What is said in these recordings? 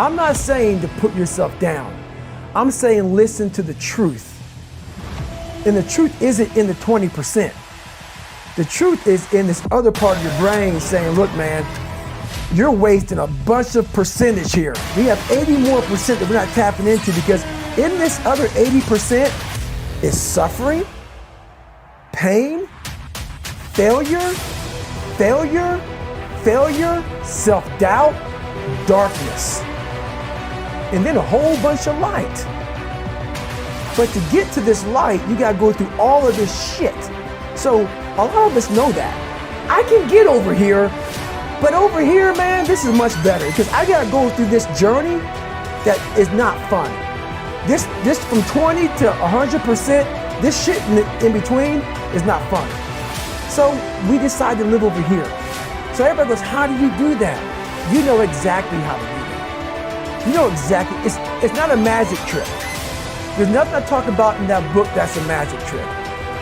I'm not saying to put yourself down. I'm saying listen to the truth. And the truth isn't in the 20%. The truth is in this other part of your brain saying, look, man, you're wasting a bunch of percentage here. We have 80 more percent that we're not tapping into, because in this other 80% is suffering, pain, failure, self-doubt, darkness, and then a whole bunch of light. But to get to this light, you gotta go through all of this shit. So a lot of us know that. I can get over here, but over here, man, this is much better, because I gotta go through this journey that is not fun. This from 20 to 100%, this shit in between is not fun. So we decide to live over here. So everybody goes, how do you do that? You know exactly how to do that. You know exactly, it's not a magic trick. There's nothing I talk about in that book that's a magic trick.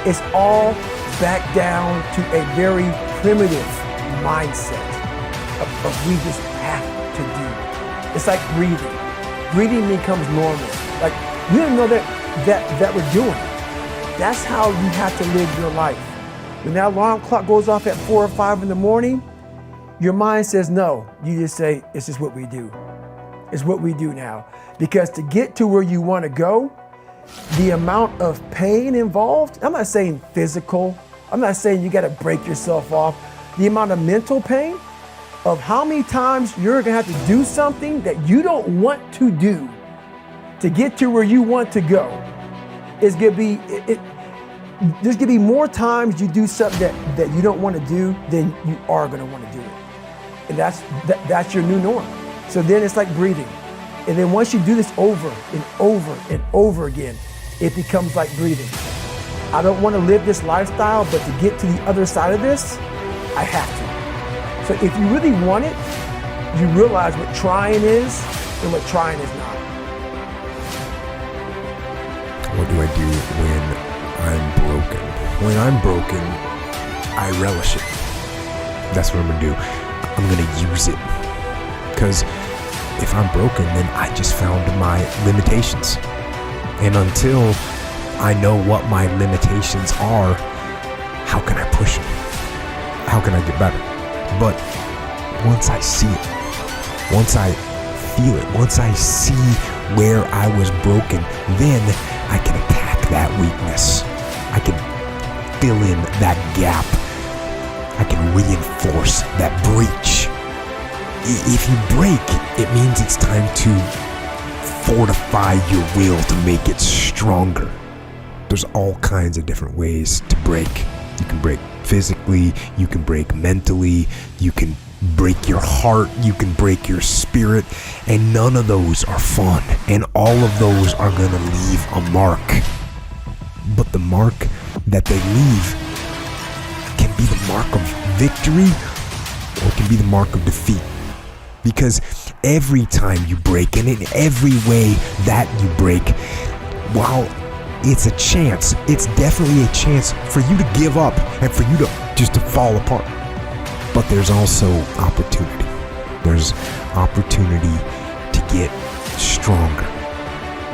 It's all back down to a very primitive mindset of we just have to do. It's like breathing. Breathing becomes normal. Like, we don't know that we're doing it. That's how you have to live your life. When that alarm clock goes off at 4 or 5 in the morning, your mind says no. You just say, it's just what we do. It's what we do now. Because to get to where you want to go, the amount of pain involved, I'm not saying physical, I'm not saying you got to break yourself off. The amount of mental pain of how many times you're going to have to do something that you don't want to do to get to where you want to go is going to be, there's going to be more times you do something that you don't want to do than you are going to want to do it. And that's your new norm. So then it's like breathing. And then once you do this over and over and over again, it becomes like breathing. I don't want to live this lifestyle, but to get to the other side of this, I have to. So if you really want it, you realize what trying is and what trying is not. What do I do when I'm broken? When I'm broken, I relish it. That's what I'm gonna do. I'm gonna use it. Because if I'm broken, then I just found my limitations. And until I know what my limitations are, how can I push them? How can I get better? But once I see it, once I feel it, once I see where I was broken, then I can attack that weakness. I can fill in that gap. I can reinforce that breach. If you break, it means it's time to fortify your will to make it stronger. There's all kinds of different ways to break. You can break physically, you can break mentally, you can break your heart, you can break your spirit, and none of those are fun, and all of those are going to leave a mark. But the mark that they leave can be the mark of victory, or it can be the mark of defeat. Because every time you break, and in every way that you break, while it's a chance, it's definitely a chance for you to give up and for you to just to fall apart. But there's also opportunity. There's opportunity to get stronger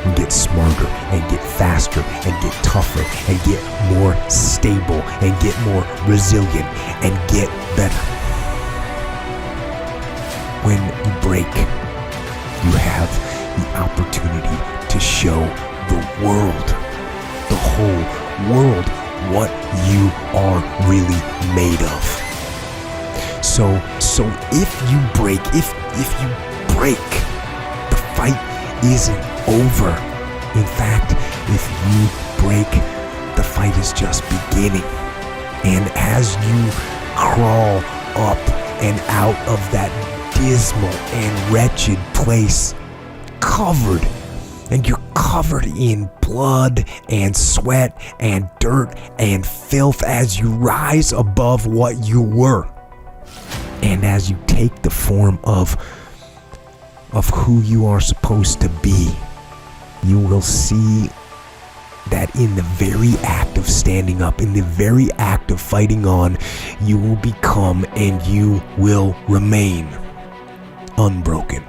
and get smarter and get faster and get tougher and get more stable and get more resilient and get better. When you break, you have the opportunity to show the world, the whole world, what you are really made of. So if you break, the fight isn't over. In fact, if you break, the fight is just beginning. And as you crawl up and out of that dismal and wretched place, you're covered in blood and sweat and dirt and filth as you rise above what you were. And as you take the form of who you are supposed to be, you will see that in the very act of standing up, in the very act of fighting on, you will become and you will remain unbroken.